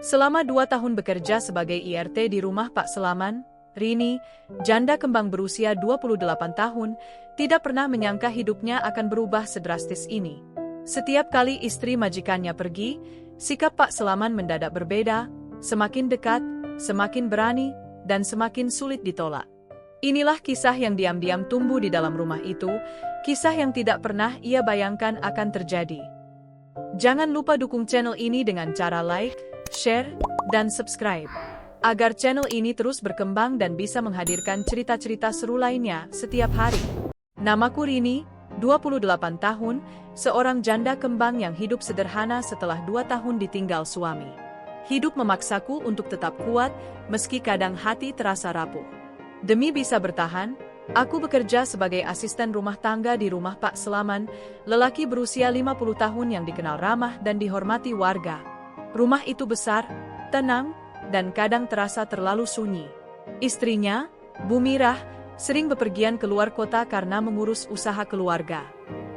Selama 2 tahun bekerja sebagai IRT di rumah Pak Selaman, Rini, janda kembang berusia 28 tahun, tidak pernah menyangka hidupnya akan berubah sedrastis ini. Setiap kali istri majikannya pergi, sikap Pak Selaman mendadak berbeda, semakin dekat, semakin berani, dan semakin sulit ditolak. Inilah kisah yang diam-diam tumbuh di dalam rumah itu, kisah yang tidak pernah ia bayangkan akan terjadi. Jangan lupa dukung channel ini dengan cara like, share, dan subscribe, agar channel ini terus berkembang dan bisa menghadirkan cerita-cerita seru lainnya setiap hari. Namaku Rini, 28 tahun, seorang janda kembang yang hidup sederhana setelah 2 tahun ditinggal suami. Hidup memaksaku untuk tetap kuat, meski kadang hati terasa rapuh. Demi bisa bertahan, aku bekerja sebagai asisten rumah tangga di rumah Pak Selaman, lelaki berusia 50 tahun yang dikenal ramah dan dihormati warga. Rumah itu besar, tenang, dan kadang terasa terlalu sunyi. Istrinya, Bu Mirah, sering bepergian keluar kota karena mengurus usaha keluarga.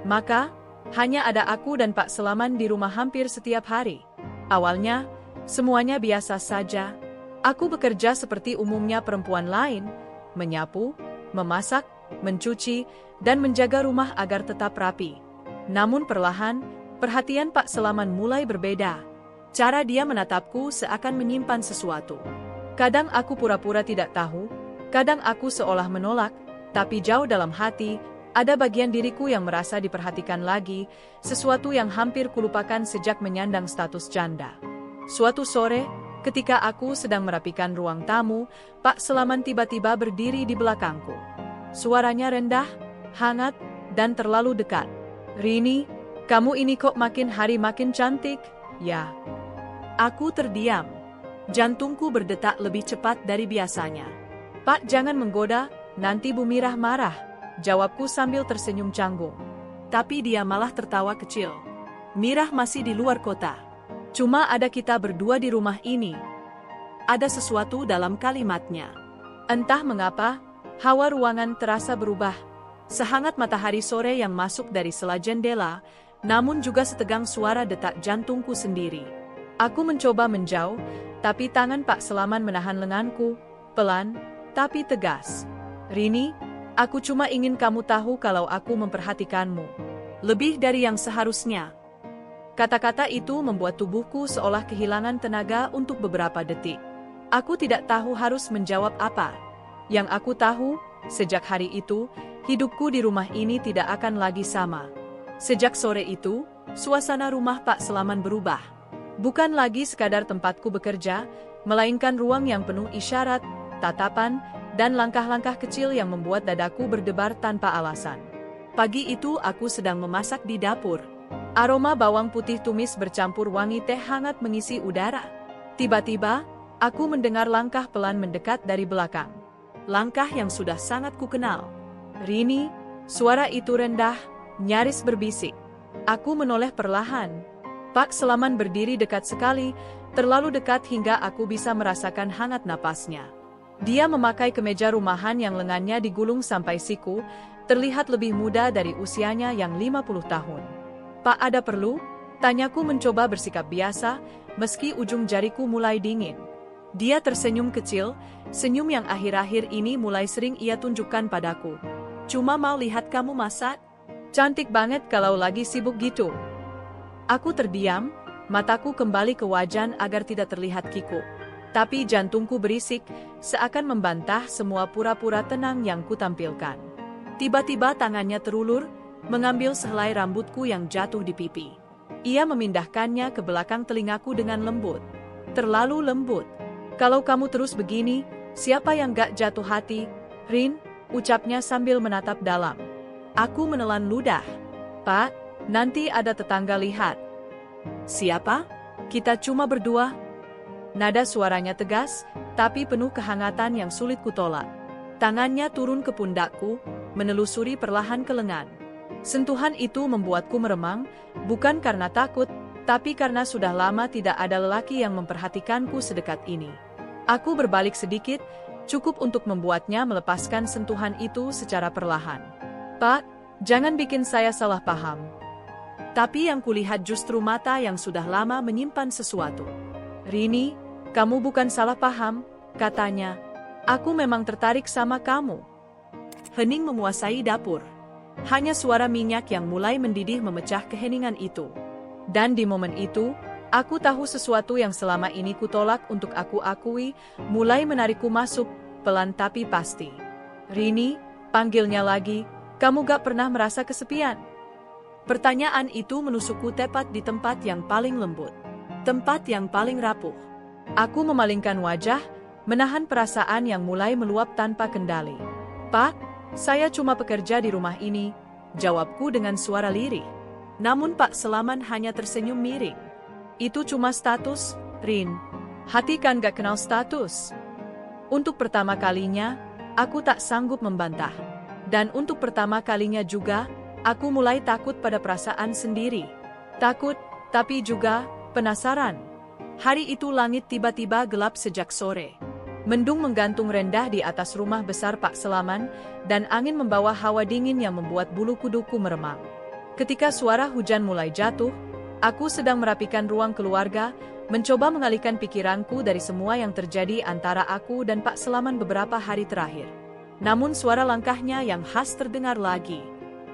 Maka, hanya ada aku dan Pak Selaman di rumah hampir setiap hari. Awalnya, semuanya biasa saja. Aku bekerja seperti umumnya perempuan lain, menyapu, memasak, mencuci, dan menjaga rumah agar tetap rapi. Namun perlahan, perhatian Pak Selaman mulai berbeda. Cara dia menatapku seakan menyimpan sesuatu. Kadang aku pura-pura tidak tahu, kadang aku seolah menolak, tapi jauh dalam hati, ada bagian diriku yang merasa diperhatikan lagi, sesuatu yang hampir kulupakan sejak menyandang status janda. Suatu sore, ketika aku sedang merapikan ruang tamu, Pak Selaman tiba-tiba berdiri di belakangku. Suaranya rendah, hangat, dan terlalu dekat. "Rini, kamu ini kok makin hari makin cantik, ya?" Aku terdiam. Jantungku berdetak lebih cepat dari biasanya. "Pak, jangan menggoda, nanti Bu Mirah marah," jawabku sambil tersenyum canggung. Tapi dia malah tertawa kecil. "Mirah masih di luar kota. Cuma ada kita berdua di rumah ini." Ada sesuatu dalam kalimatnya. Entah mengapa, hawa ruangan terasa berubah. Sehangat matahari sore yang masuk dari sela jendela, namun juga setegang suara detak jantungku sendiri. Aku mencoba menjauh, tapi tangan Pak Selaman menahan lenganku, pelan, tapi tegas. "Rini, aku cuma ingin kamu tahu kalau aku memperhatikanmu. Lebih dari yang seharusnya." Kata-kata itu membuat tubuhku seolah kehilangan tenaga untuk beberapa detik. Aku tidak tahu harus menjawab apa. Yang aku tahu, sejak hari itu, hidupku di rumah ini tidak akan lagi sama. Sejak sore itu, suasana rumah Pak Selaman berubah. Bukan lagi sekadar tempatku bekerja, melainkan ruang yang penuh isyarat, tatapan, dan langkah-langkah kecil yang membuat dadaku berdebar tanpa alasan. Pagi itu aku sedang memasak di dapur. Aroma bawang putih tumis bercampur wangi teh hangat mengisi udara. Tiba-tiba, aku mendengar langkah pelan mendekat dari belakang. Langkah yang sudah sangat kukenal. "Rini," suara itu rendah, nyaris berbisik. Aku menoleh perlahan. Pak Selaman berdiri dekat sekali, terlalu dekat hingga aku bisa merasakan hangat napasnya. Dia memakai kemeja rumahan yang lengannya digulung sampai siku, terlihat lebih muda dari usianya yang 50 tahun. "Pak, ada perlu?" tanyaku mencoba bersikap biasa, meski ujung jariku mulai dingin. Dia tersenyum kecil, senyum yang akhir-akhir ini mulai sering ia tunjukkan padaku. "Cuma mau lihat kamu masak. Cantik banget kalau lagi sibuk gitu." Aku terdiam, mataku kembali ke wajan agar tidak terlihat kikuk. Tapi jantungku berisik, seakan membantah semua pura-pura tenang yang kutampilkan. Tiba-tiba tangannya terulur, mengambil sehelai rambutku yang jatuh di pipi. Ia memindahkannya ke belakang telingaku dengan lembut. "Terlalu lembut. Kalau kamu terus begini, siapa yang gak jatuh hati, Rin?" ucapnya sambil menatap dalam. Aku menelan ludah. "Pak, nanti ada tetangga lihat." "Siapa? Kita cuma berdua." Nada suaranya tegas, tapi penuh kehangatan yang sulit kutolak. Tangannya turun ke pundakku, menelusuri perlahan ke lengan. Sentuhan itu membuatku meremang, bukan karena takut, tapi karena sudah lama tidak ada lelaki yang memperhatikanku sedekat ini. Aku berbalik sedikit, cukup untuk membuatnya melepaskan sentuhan itu secara perlahan. "Pak, jangan bikin saya salah paham." Tapi yang kulihat justru mata yang sudah lama menyimpan sesuatu. Rini, kamu bukan salah paham, katanya. Aku memang tertarik sama kamu. Hening menguasai dapur. Hanya suara minyak yang mulai mendidih memecah keheningan itu. Dan di momen itu, aku tahu sesuatu yang selama ini kutolak untuk aku akui, mulai menarikku masuk, pelan tapi pasti. Rini, panggilnya lagi, kamu gak pernah merasa kesepian? Pertanyaan itu menusukku tepat di tempat yang paling lembut. Tempat yang paling rapuh. Aku memalingkan wajah, menahan perasaan yang mulai meluap tanpa kendali. Pak, saya cuma pekerja di rumah ini, jawabku dengan suara lirih. Namun Pak Selaman hanya tersenyum miring. Itu cuma status, Rin. Hati kan gak kenal status. Untuk pertama kalinya, aku tak sanggup membantah. Dan untuk pertama kalinya juga, aku mulai takut pada perasaan sendiri. Takut, tapi juga penasaran. Hari itu langit tiba-tiba gelap sejak sore. Mendung menggantung rendah di atas rumah besar Pak Selaman, dan angin membawa hawa dingin yang membuat bulu kuduku meremang. Ketika suara hujan mulai jatuh, aku sedang merapikan ruang keluarga, mencoba mengalihkan pikiranku dari semua yang terjadi antara aku dan Pak Selaman beberapa hari terakhir. Namun suara langkahnya yang khas terdengar lagi.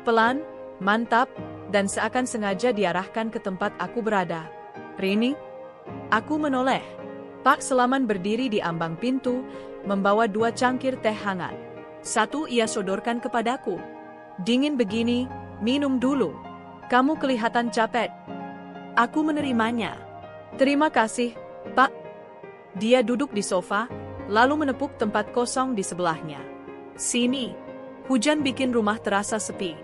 Pelan, mantap, dan seakan sengaja diarahkan ke tempat aku berada. Rini? Aku menoleh. Pak Selaman berdiri di ambang pintu, membawa 2 cangkir teh hangat. Satu ia sodorkan kepadaku. Dingin begini, minum dulu. Kamu kelihatan capek. Aku menerimanya. Terima kasih, Pak. Dia duduk di sofa, lalu menepuk tempat kosong di sebelahnya. Sini. Hujan bikin rumah terasa sepi.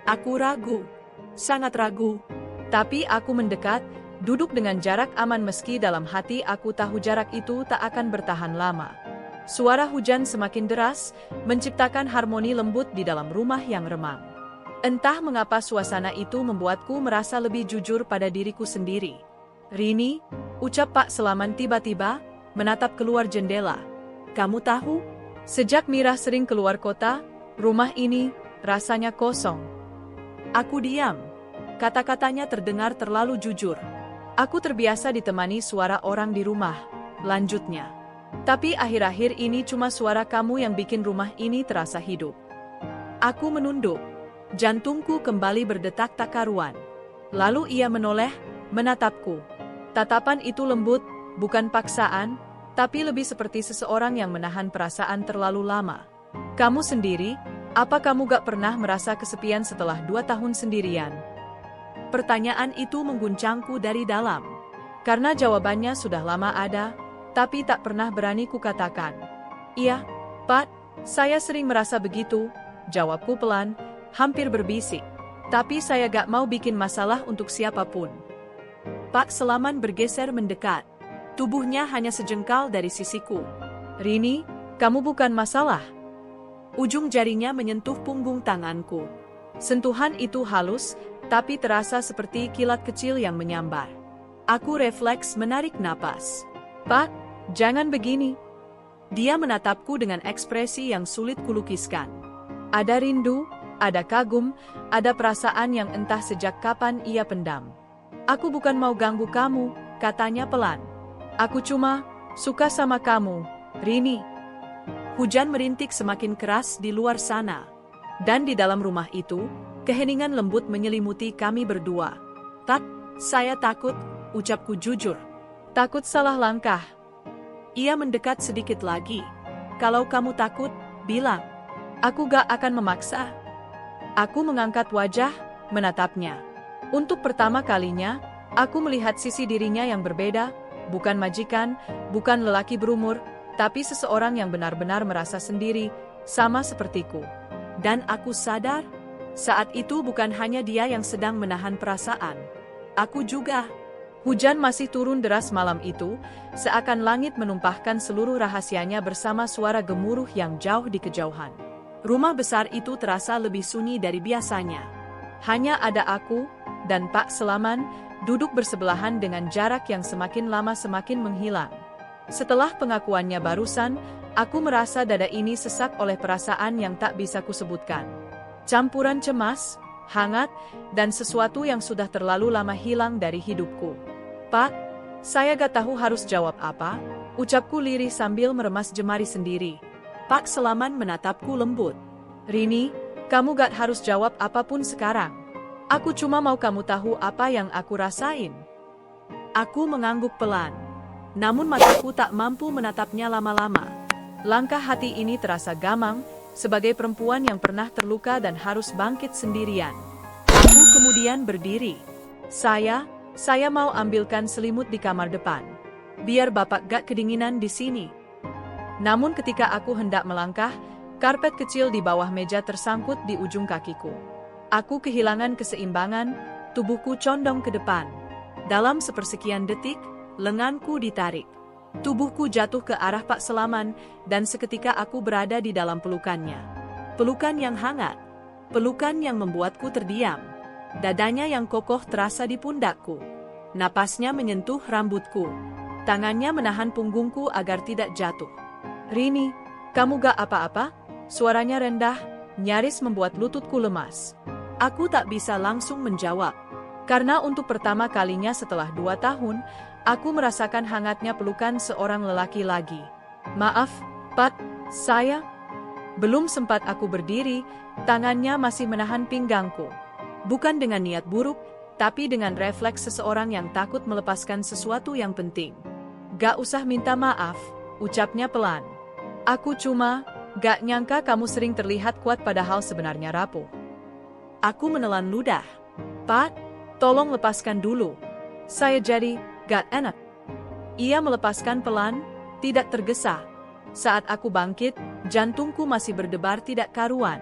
Aku ragu. Sangat ragu. Tapi aku mendekat, duduk dengan jarak aman meski dalam hati aku tahu jarak itu tak akan bertahan lama. Suara hujan semakin deras, menciptakan harmoni lembut di dalam rumah yang remang. Entah mengapa suasana itu membuatku merasa lebih jujur pada diriku sendiri. Rini, ucap Pak Selaman tiba-tiba, menatap keluar jendela. Kamu tahu, sejak Mira sering keluar kota, rumah ini rasanya kosong. Aku diam. Kata-katanya terdengar terlalu jujur. Aku terbiasa ditemani suara orang di rumah, lanjutnya. Tapi akhir-akhir ini cuma suara kamu yang bikin rumah ini terasa hidup. Aku menunduk. Jantungku kembali berdetak tak karuan. Lalu ia menoleh, menatapku. Tatapan itu lembut, bukan paksaan, tapi lebih seperti seseorang yang menahan perasaan terlalu lama. Kamu sendiri, apa kamu gak pernah merasa kesepian setelah 2 tahun sendirian? Pertanyaan itu mengguncangku dari dalam. Karena jawabannya sudah lama ada, tapi tak pernah berani kukatakan. Iya, Pak, saya sering merasa begitu, jawabku pelan, hampir berbisik. Tapi saya gak mau bikin masalah untuk siapapun. Pak Selaman bergeser mendekat. Tubuhnya hanya sejengkal dari sisiku. Rini, kamu bukan masalah. Ujung jarinya menyentuh punggung tanganku. Sentuhan itu halus, tapi terasa seperti kilat kecil yang menyambar. Aku refleks menarik napas. Pak, jangan begini. Dia menatapku dengan ekspresi yang sulit kulukiskan. Ada rindu, ada kagum, ada perasaan yang entah sejak kapan ia pendam. Aku bukan mau ganggu kamu, katanya pelan. Aku cuma suka sama kamu, Rini. Hujan merintik semakin keras di luar sana. Dan di dalam rumah itu, keheningan lembut menyelimuti kami berdua. Tak, saya takut, ucapku jujur. Takut salah langkah. Ia mendekat sedikit lagi. Kalau kamu takut, bilang. Aku gak akan memaksa. Aku mengangkat wajah, menatapnya. Untuk pertama kalinya, aku melihat sisi dirinya yang berbeda, bukan majikan, bukan lelaki berumur, tapi seseorang yang benar-benar merasa sendiri, sama sepertiku. Dan aku sadar, saat itu bukan hanya dia yang sedang menahan perasaan. Aku juga. Hujan masih turun deras malam itu, seakan langit menumpahkan seluruh rahasianya bersama suara gemuruh yang jauh di kejauhan. Rumah besar itu terasa lebih sunyi dari biasanya. Hanya ada aku dan Pak Selaman, duduk bersebelahan dengan jarak yang semakin lama semakin menghilang. Setelah pengakuannya barusan, aku merasa dada ini sesak oleh perasaan yang tak bisa kusebutkan. Campuran cemas, hangat, dan sesuatu yang sudah terlalu lama hilang dari hidupku. Pak, Saya gak tahu harus jawab apa, ucapku lirih sambil meremas jemari sendiri. Pak Selaman menatapku lembut. Rini, kamu gak harus jawab apapun sekarang. Aku cuma mau kamu tahu apa yang aku rasain. Aku mengangguk pelan. Namun mataku tak mampu menatapnya lama-lama. Langkah hati ini terasa gamang, sebagai perempuan yang pernah terluka dan harus bangkit sendirian. Aku kemudian berdiri. Saya mau ambilkan selimut di kamar depan. Biar Bapak gak kedinginan di sini. Namun ketika aku hendak melangkah, karpet kecil di bawah meja tersangkut di ujung kakiku. Aku kehilangan keseimbangan, tubuhku condong ke depan. Dalam sepersekian detik, lenganku ditarik. Tubuhku jatuh ke arah Pak Selaman, dan seketika aku berada di dalam pelukannya. Pelukan yang hangat. Pelukan yang membuatku terdiam. Dadanya yang kokoh terasa di pundakku. Napasnya menyentuh rambutku. Tangannya menahan punggungku agar tidak jatuh. Rini, kamu gak apa-apa? Suaranya rendah, nyaris membuat lututku lemas. Aku tak bisa langsung menjawab. Karena untuk pertama kalinya setelah 2 tahun, aku merasakan hangatnya pelukan seorang lelaki lagi. Maaf, Pat, saya... Belum sempat aku berdiri, tangannya masih menahan pinggangku. Bukan dengan niat buruk, tapi dengan refleks seseorang yang takut melepaskan sesuatu yang penting. Gak usah minta maaf, ucapnya pelan. Aku cuma, gak nyangka kamu sering terlihat kuat padahal sebenarnya rapuh. Aku menelan ludah. Pat, tolong lepaskan dulu. Saya jadi, gak enak. Ia melepaskan pelan, tidak tergesa. Saat aku bangkit, jantungku masih berdebar tidak karuan.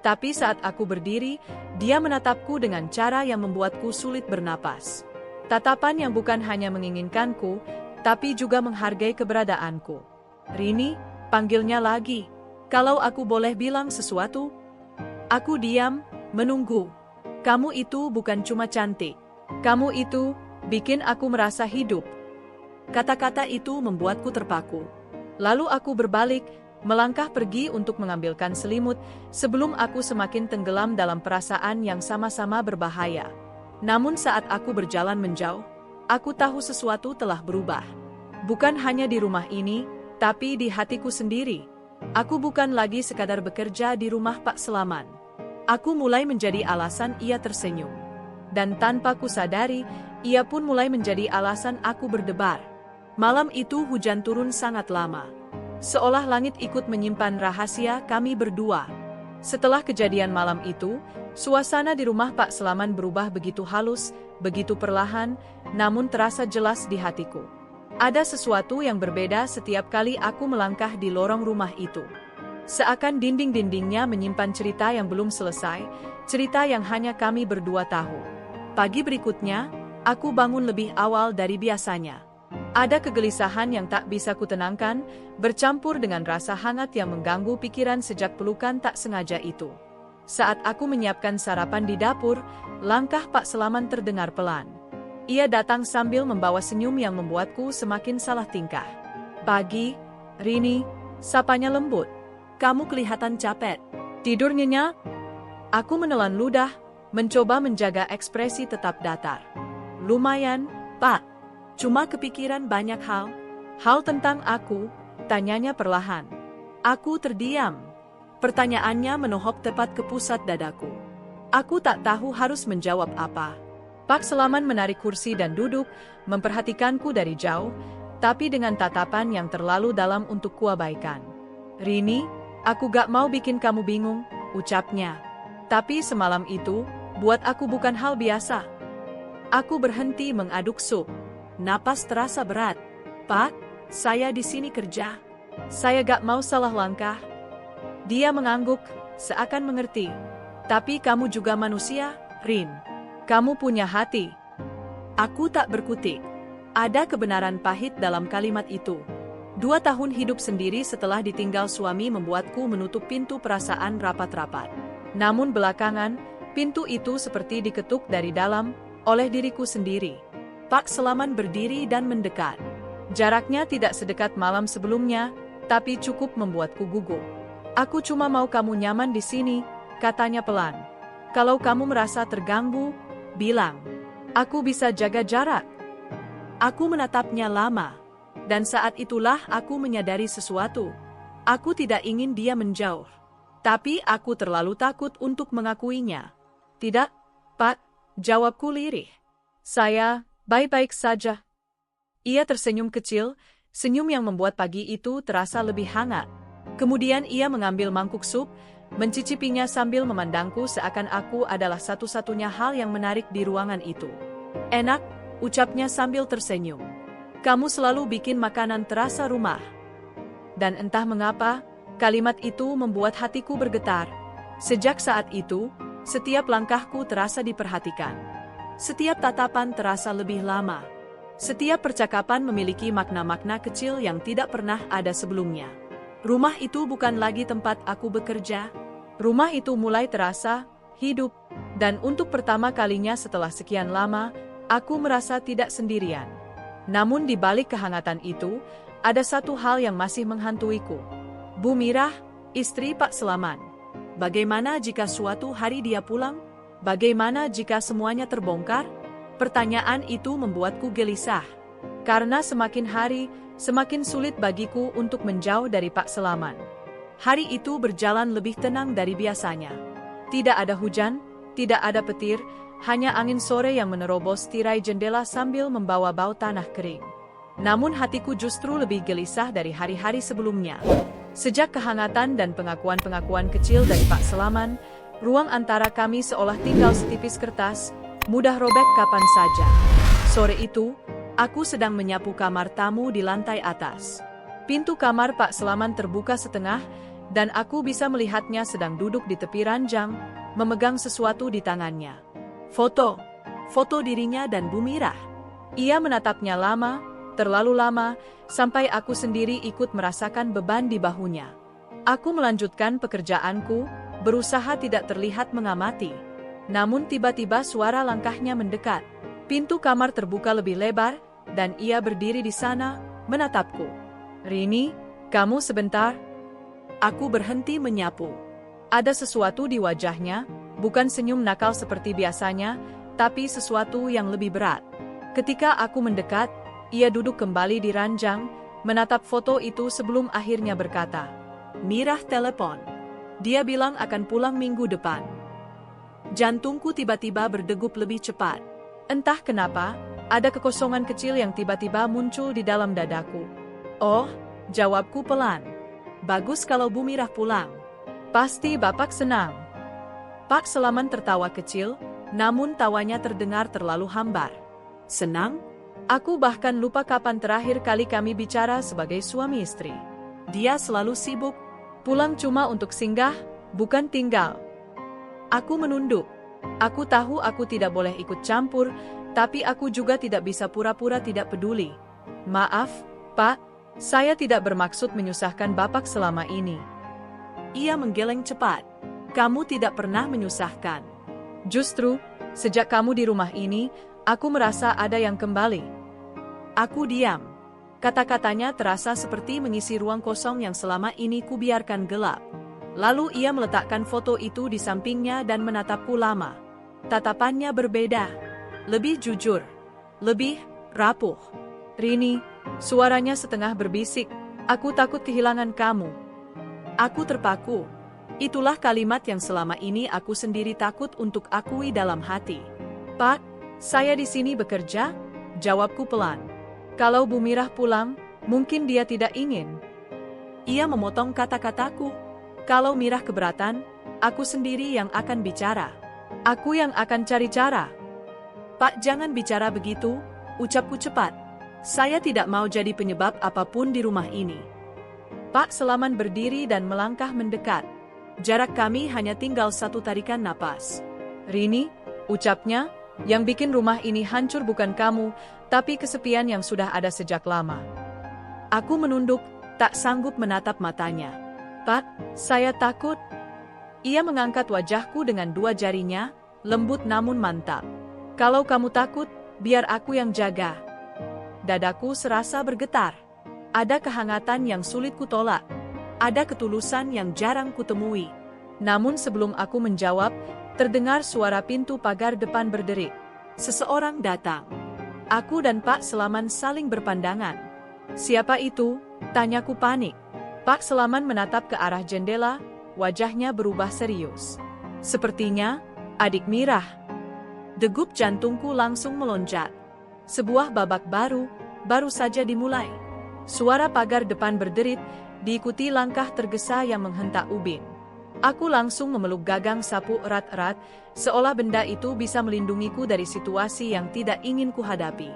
Tapi saat aku berdiri, dia menatapku dengan cara yang membuatku sulit bernapas. Tatapan yang bukan hanya menginginkanku, tapi juga menghargai keberadaanku. Rini, panggilnya lagi. Kalau aku boleh bilang sesuatu? Aku diam, menunggu. Kamu itu bukan cuma cantik. Kamu itu bikin aku merasa hidup. Kata-kata itu membuatku terpaku. Lalu aku berbalik, melangkah pergi untuk mengambilkan selimut, sebelum aku semakin tenggelam dalam perasaan yang sama-sama berbahaya. Namun saat aku berjalan menjauh, aku tahu sesuatu telah berubah. Bukan hanya di rumah ini, tapi di hatiku sendiri. Aku bukan lagi sekadar bekerja di rumah Pak Selaman. Aku mulai menjadi alasan ia tersenyum. Dan tanpa kusadari, ia pun mulai menjadi alasan aku berdebar. Malam itu hujan turun sangat lama. Seolah langit ikut menyimpan rahasia kami berdua. Setelah kejadian malam itu, suasana di rumah Pak Selaman berubah begitu halus, begitu perlahan, namun terasa jelas di hatiku. Ada sesuatu yang berbeda setiap kali aku melangkah di lorong rumah itu. Seakan dinding-dindingnya menyimpan cerita yang belum selesai, cerita yang hanya kami berdua tahu. Pagi berikutnya, aku bangun lebih awal dari biasanya. Ada kegelisahan yang tak bisa kutenangkan, bercampur dengan rasa hangat yang mengganggu pikiran sejak pelukan tak sengaja itu. Saat aku menyiapkan sarapan di dapur, langkah Pak Selaman terdengar pelan. Ia datang sambil membawa senyum yang membuatku semakin salah tingkah. Pagi, Rini, sapanya lembut. Kamu kelihatan capek. Tidur nyenyak? Aku menelan ludah, mencoba menjaga ekspresi tetap datar. Lumayan, Pak. Cuma kepikiran banyak hal. Hal tentang aku, tanyanya perlahan. Aku terdiam. Pertanyaannya menohok tepat ke pusat dadaku. Aku tak tahu harus menjawab apa. Pak Selaman menarik kursi dan duduk, memperhatikanku dari jauh, tapi dengan tatapan yang terlalu dalam untuk kuabaikan. Rini, aku gak mau bikin kamu bingung, ucapnya. Tapi semalam itu, buat aku bukan hal biasa. Aku berhenti mengaduk sup. Napas terasa berat. Pak, saya di sini kerja. Saya gak mau salah langkah. Dia mengangguk, seakan mengerti. Tapi kamu juga manusia, Rin. Kamu punya hati. Aku tak berkutik. Ada kebenaran pahit dalam kalimat itu. 2 tahun hidup sendiri setelah ditinggal suami membuatku menutup pintu perasaan rapat-rapat. Namun belakangan, pintu itu seperti diketuk dari dalam, oleh diriku sendiri. Pak Selaman berdiri dan mendekat. Jaraknya tidak sedekat malam sebelumnya, tapi cukup membuatku gugup. Aku cuma mau kamu nyaman di sini, katanya pelan. Kalau kamu merasa terganggu, bilang. Aku bisa jaga jarak. Aku menatapnya lama. Dan saat itulah aku menyadari sesuatu. Aku tidak ingin dia menjauh. Tapi aku terlalu takut untuk mengakuinya. Tidak, Pak, jawabku lirih. Saya baik-baik saja. Ia tersenyum kecil, senyum yang membuat pagi itu terasa lebih hangat. Kemudian ia mengambil mangkuk sup, mencicipinya sambil memandangku seakan aku adalah satu-satunya hal yang menarik di ruangan itu. Enak, ucapnya sambil tersenyum. Kamu selalu bikin makanan terasa rumah. Dan entah mengapa, kalimat itu membuat hatiku bergetar. Sejak saat itu, setiap langkahku terasa diperhatikan. Setiap tatapan terasa lebih lama. Setiap percakapan memiliki makna-makna kecil yang tidak pernah ada sebelumnya. Rumah itu bukan lagi tempat aku bekerja. Rumah itu mulai terasa hidup. Dan untuk pertama kalinya setelah sekian lama, aku merasa tidak sendirian. Namun di balik kehangatan itu, ada satu hal yang masih menghantuiku. Bu Mirah, istri Pak Selaman. Bagaimana jika suatu hari dia pulang? Bagaimana jika semuanya terbongkar? Pertanyaan itu membuatku gelisah. Karena semakin hari, semakin sulit bagiku untuk menjauh dari Pak Selaman. Hari itu berjalan lebih tenang dari biasanya. Tidak ada hujan, tidak ada petir, hanya angin sore yang menerobos tirai jendela sambil membawa bau tanah kering. Namun hatiku justru lebih gelisah dari hari-hari sebelumnya. Sejak kehangatan dan pengakuan-pengakuan kecil dari Pak Selaman, ruang antara kami seolah tinggal setipis kertas, mudah robek kapan saja. Sore itu, aku sedang menyapu kamar tamu di lantai atas. Pintu kamar Pak Selaman terbuka setengah, dan aku bisa melihatnya sedang duduk di tepi ranjang, memegang sesuatu di tangannya. Foto dirinya dan Bu Mirah. Ia menatapnya lama, terlalu lama, sampai aku sendiri ikut merasakan beban di bahunya. Aku melanjutkan pekerjaanku, berusaha tidak terlihat mengamati. Namun tiba-tiba suara langkahnya mendekat. Pintu kamar terbuka lebih lebar, dan ia berdiri di sana, menatapku. Rini, kamu sebentar? Aku berhenti menyapu. Ada sesuatu di wajahnya, bukan senyum nakal seperti biasanya, tapi sesuatu yang lebih berat. Ketika aku mendekat, ia duduk kembali di ranjang, menatap foto itu sebelum akhirnya berkata, "Mirah telepon. Dia bilang akan pulang minggu depan." Jantungku tiba-tiba berdegup lebih cepat. Entah kenapa, ada kekosongan kecil yang tiba-tiba muncul di dalam dadaku. "Oh," jawabku pelan. "Bagus kalau Bu Mirah pulang. Pasti Bapak senang." Pak Selaman tertawa kecil, namun tawanya terdengar terlalu hambar. "Senang? Aku bahkan lupa kapan terakhir kali kami bicara sebagai suami istri. Dia selalu sibuk, pulang cuma untuk singgah, bukan tinggal." Aku menunduk. Aku tahu aku tidak boleh ikut campur, tapi aku juga tidak bisa pura-pura tidak peduli. "Maaf, Pak, saya tidak bermaksud menyusahkan Bapak selama ini." Ia menggeleng cepat. "Kamu tidak pernah menyusahkan. Justru, sejak kamu di rumah ini, aku merasa ada yang kembali." Aku diam. Kata-katanya terasa seperti mengisi ruang kosong yang selama ini kubiarkan gelap. Lalu ia meletakkan foto itu di sampingnya dan menatapku lama. Tatapannya berbeda. Lebih jujur. Lebih rapuh. "Rini," suaranya setengah berbisik, "aku takut kehilangan kamu." Aku terpaku. Itulah kalimat yang selama ini aku sendiri takut untuk akui dalam hati. "Pak, saya di sini bekerja," jawabku pelan. "Kalau Bu Mirah pulang, mungkin dia tidak ingin." Ia memotong kata-kataku. "Kalau Mirah keberatan, aku sendiri yang akan bicara. Aku yang akan cari cara." "Pak, jangan bicara begitu," ucapku cepat. "Saya tidak mau jadi penyebab apapun di rumah ini." Pak Selaman berdiri dan melangkah mendekat. Jarak kami hanya tinggal satu tarikan napas. "Rini," ucapnya, "yang bikin rumah ini hancur bukan kamu, tapi kesepian yang sudah ada sejak lama." Aku menunduk, tak sanggup menatap matanya. "Pak, saya takut." Ia mengangkat wajahku dengan dua jarinya, lembut namun mantap. "Kalau kamu takut, biar aku yang jaga." Dadaku serasa bergetar. Ada kehangatan yang sulit kutolak. Ada ketulusan yang jarang kutemui. Namun sebelum aku menjawab, terdengar suara pintu pagar depan berderik. Seseorang datang. Aku dan Pak Selaman saling berpandangan. Siapa itu? Tanyaku panik. Pak Selaman menatap ke arah jendela, wajahnya berubah serius. Sepertinya, adik Mirah. Degup jantungku langsung melonjak. Sebuah babak baru saja dimulai. Suara pagar depan berderit, diikuti langkah tergesa yang menghentak ubin. Aku langsung memeluk gagang sapu erat-erat, seolah benda itu bisa melindungiku dari situasi yang tidak ingin kuhadapi.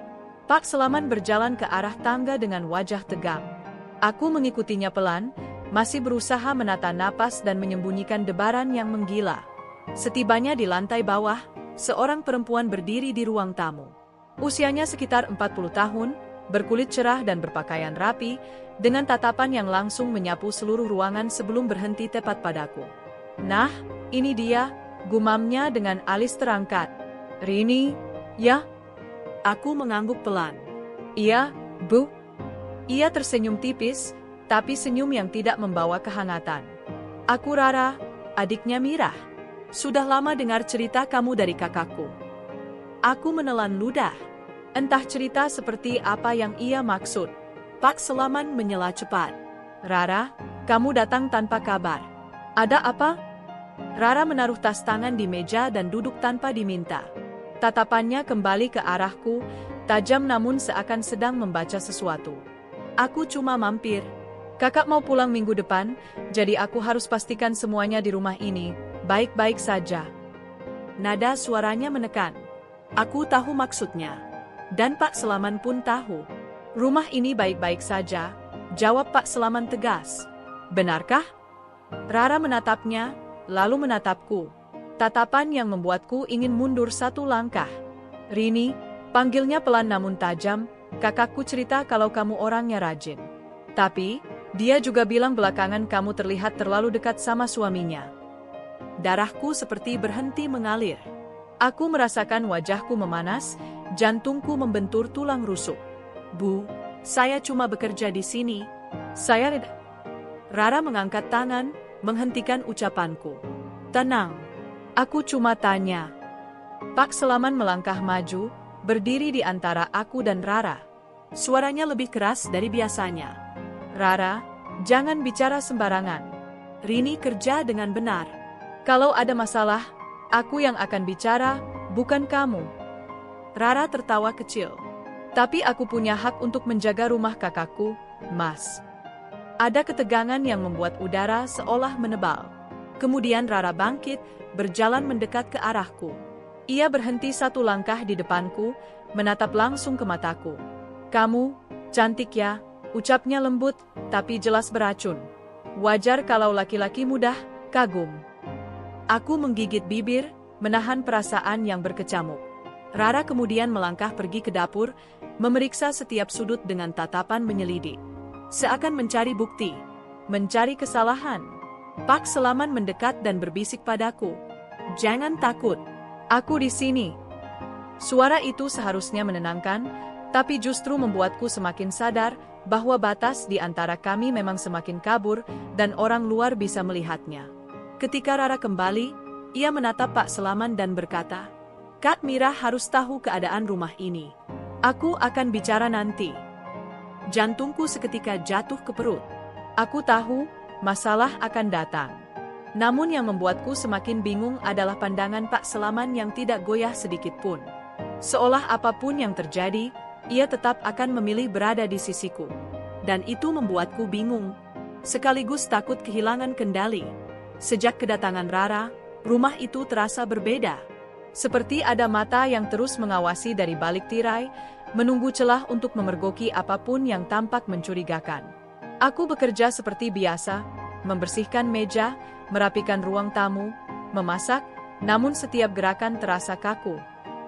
Pak Selaman berjalan ke arah tangga dengan wajah tegang. Aku mengikutinya pelan, masih berusaha menata napas dan menyembunyikan debaran yang menggila. Setibanya di lantai bawah, seorang perempuan berdiri di ruang tamu. Usianya sekitar 40 tahun, berkulit cerah dan berpakaian rapi, dengan tatapan yang langsung menyapu seluruh ruangan sebelum berhenti tepat padaku. Nah, ini dia, gumamnya dengan alis terangkat. Rini, ya? Aku mengangguk pelan. Iya, Bu. Ia tersenyum tipis, tapi senyum yang tidak membawa kehangatan. Aku Rara, adiknya Mirah. Sudah lama dengar cerita kamu dari kakakku. Aku menelan ludah. Entah cerita seperti apa yang ia maksud. Pak Selaman menyela cepat. Rara, kamu datang tanpa kabar. Ada apa? Rara menaruh tas tangan di meja dan duduk tanpa diminta. Tatapannya kembali ke arahku, tajam namun seakan sedang membaca sesuatu. Aku cuma mampir. Kakak mau pulang minggu depan, jadi aku harus pastikan semuanya di rumah ini baik-baik saja. Nada suaranya menekan. Aku tahu maksudnya. Dan Pak Selaman pun tahu. Rumah ini baik-baik saja, jawab Pak Selaman tegas. Benarkah? Rara menatapnya, lalu menatapku. Tatapan yang membuatku ingin mundur satu langkah. Rini, panggilnya pelan namun tajam, kakakku cerita kalau kamu orangnya rajin. Tapi, dia juga bilang belakangan kamu terlihat terlalu dekat sama suaminya. Darahku seperti berhenti mengalir. Aku merasakan wajahku memanas, jantungku membentur tulang rusuk. Bu, saya cuma bekerja di sini. Rara mengangkat tangan, menghentikan ucapanku. Tenang, aku cuma tanya. Pak Selaman melangkah maju, berdiri di antara aku dan Rara. Suaranya lebih keras dari biasanya. Rara, jangan bicara sembarangan. Rini kerja dengan benar. Kalau ada masalah, aku yang akan bicara, bukan kamu. Rara tertawa kecil. Tapi aku punya hak untuk menjaga rumah kakakku, Mas. Ada ketegangan yang membuat udara seolah menebal. Kemudian Rara bangkit, berjalan mendekat ke arahku. Ia berhenti satu langkah di depanku, menatap langsung ke mataku. Kamu, cantik ya, ucapnya lembut, tapi jelas beracun. Wajar kalau laki-laki mudah kagum. Aku menggigit bibir, menahan perasaan yang berkecamuk. Rara kemudian melangkah pergi ke dapur, memeriksa setiap sudut dengan tatapan menyelidik. Seakan mencari bukti, mencari kesalahan. Pak Selaman mendekat dan berbisik padaku. Jangan takut, aku di sini. Suara itu seharusnya menenangkan, tapi justru membuatku semakin sadar bahwa batas di antara kami memang semakin kabur dan orang luar bisa melihatnya. Ketika Rara kembali, ia menatap Pak Selaman dan berkata, Kak Mirah harus tahu keadaan rumah ini. Aku akan bicara nanti. Jantungku seketika jatuh ke perut. Aku tahu, masalah akan datang. Namun yang membuatku semakin bingung adalah pandangan Pak Selaman yang tidak goyah sedikit pun. Seolah apapun yang terjadi, ia tetap akan memilih berada di sisiku. Dan itu membuatku bingung. Sekaligus takut kehilangan kendali. Sejak kedatangan Rara, rumah itu terasa berbeda. Seperti ada mata yang terus mengawasi dari balik tirai, menunggu celah untuk memergoki apapun yang tampak mencurigakan. Aku bekerja seperti biasa, membersihkan meja, merapikan ruang tamu, memasak, namun setiap gerakan terasa kaku.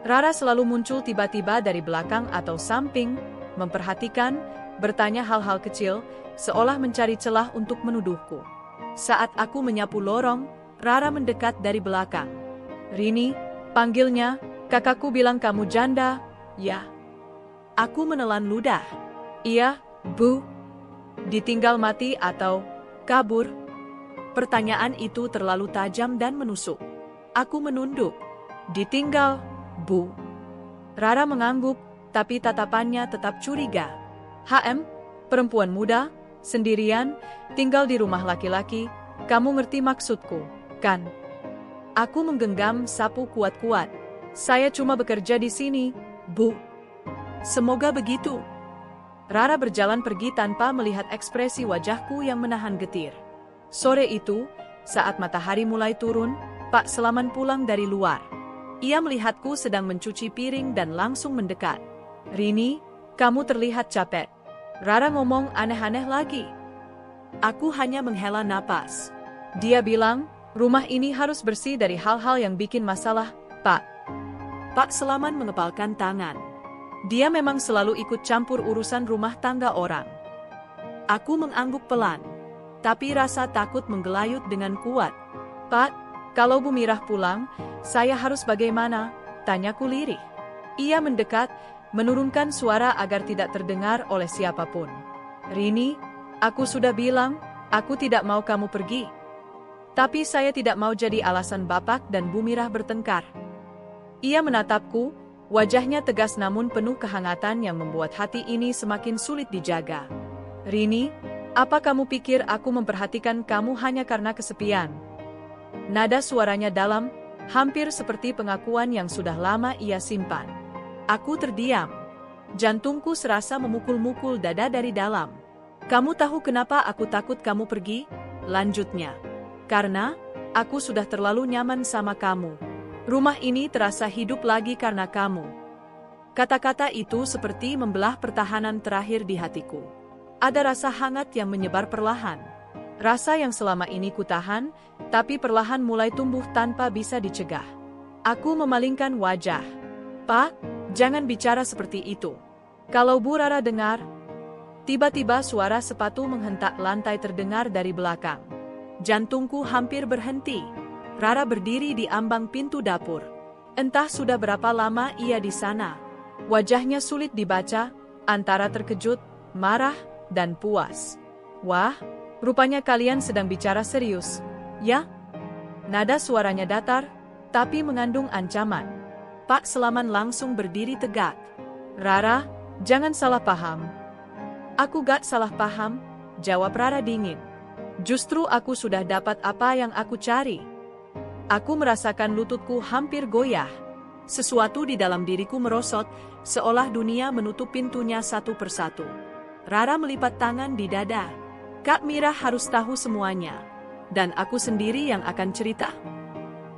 Rara selalu muncul tiba-tiba dari belakang atau samping, memperhatikan, bertanya hal-hal kecil, seolah mencari celah untuk menuduhku. Saat aku menyapu lorong, Rara mendekat dari belakang. Rini, panggilnya, kakakku bilang kamu janda, ya. Aku menelan ludah. Iya, Bu. Ditinggal mati atau kabur? Pertanyaan itu terlalu tajam dan menusuk. Aku menunduk. Ditinggal, Bu. Rara mengangguk, tapi tatapannya tetap curiga. Perempuan muda, sendirian, tinggal di rumah laki-laki, kamu ngerti maksudku, kan? Aku menggenggam sapu kuat-kuat. Saya cuma bekerja di sini, Bu. Semoga begitu. Rara berjalan pergi tanpa melihat ekspresi wajahku yang menahan getir. Sore itu, saat matahari mulai turun, Pak Selaman pulang dari luar. Ia melihatku sedang mencuci piring dan langsung mendekat. Rini, kamu terlihat capek. Rara ngomong aneh-aneh lagi. Aku hanya menghela napas. Dia bilang, rumah ini harus bersih dari hal-hal yang bikin masalah, Pak. Pak Selaman mengepalkan tangan. Dia memang selalu ikut campur urusan rumah tangga orang. Aku mengangguk pelan, tapi rasa takut menggelayut dengan kuat. Pak, kalau Bu Mirah pulang, saya harus bagaimana? Tanyaku lirih. Ia mendekat, menurunkan suara agar tidak terdengar oleh siapapun. Rini, aku sudah bilang, aku tidak mau kamu pergi. Tapi saya tidak mau jadi alasan Bapak dan Bu Mirah bertengkar. Ia menatapku, wajahnya tegas namun penuh kehangatan yang membuat hati ini semakin sulit dijaga. Rini, apa kamu pikir aku memperhatikan kamu hanya karena kesepian? Nada suaranya dalam, hampir seperti pengakuan yang sudah lama ia simpan. Aku terdiam. Jantungku serasa memukul-mukul dada dari dalam. Kamu tahu kenapa aku takut kamu pergi? Lanjutnya. Karena, aku sudah terlalu nyaman sama kamu. Rumah ini terasa hidup lagi karena kamu. Kata-kata itu seperti membelah pertahanan terakhir di hatiku. Ada rasa hangat yang menyebar perlahan. Rasa yang selama ini kutahan, tapi perlahan mulai tumbuh tanpa bisa dicegah. Aku memalingkan wajah. Pak, jangan bicara seperti itu. Kalau Bu Rara dengar, tiba-tiba suara sepatu menghentak lantai terdengar dari belakang. Jantungku hampir berhenti. Rara berdiri di ambang pintu dapur. Entah sudah berapa lama ia di sana. Wajahnya sulit dibaca, antara terkejut, marah, dan puas. Wah, rupanya kalian sedang bicara serius, ya? Nada suaranya datar, tapi mengandung ancaman. Pak Selaman langsung berdiri tegak. Rara, jangan salah paham. Aku gak salah paham, jawab Rara dingin. Justru aku sudah dapat apa yang aku cari. Aku merasakan lututku hampir goyah. Sesuatu di dalam diriku merosot, seolah dunia menutup pintunya satu persatu. Rara melipat tangan di dada. Kak Mirah harus tahu semuanya. Dan aku sendiri yang akan cerita.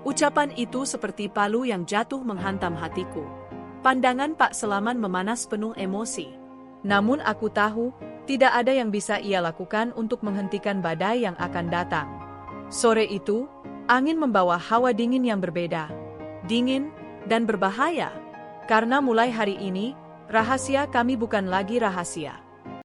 Ucapan itu seperti palu yang jatuh menghantam hatiku. Pandangan Pak Selaman memanas penuh emosi. Namun aku tahu, tidak ada yang bisa ia lakukan untuk menghentikan badai yang akan datang. Sore itu, angin membawa hawa dingin yang berbeda. Dingin dan berbahaya. Karena mulai hari ini, rahasia kami bukan lagi rahasia.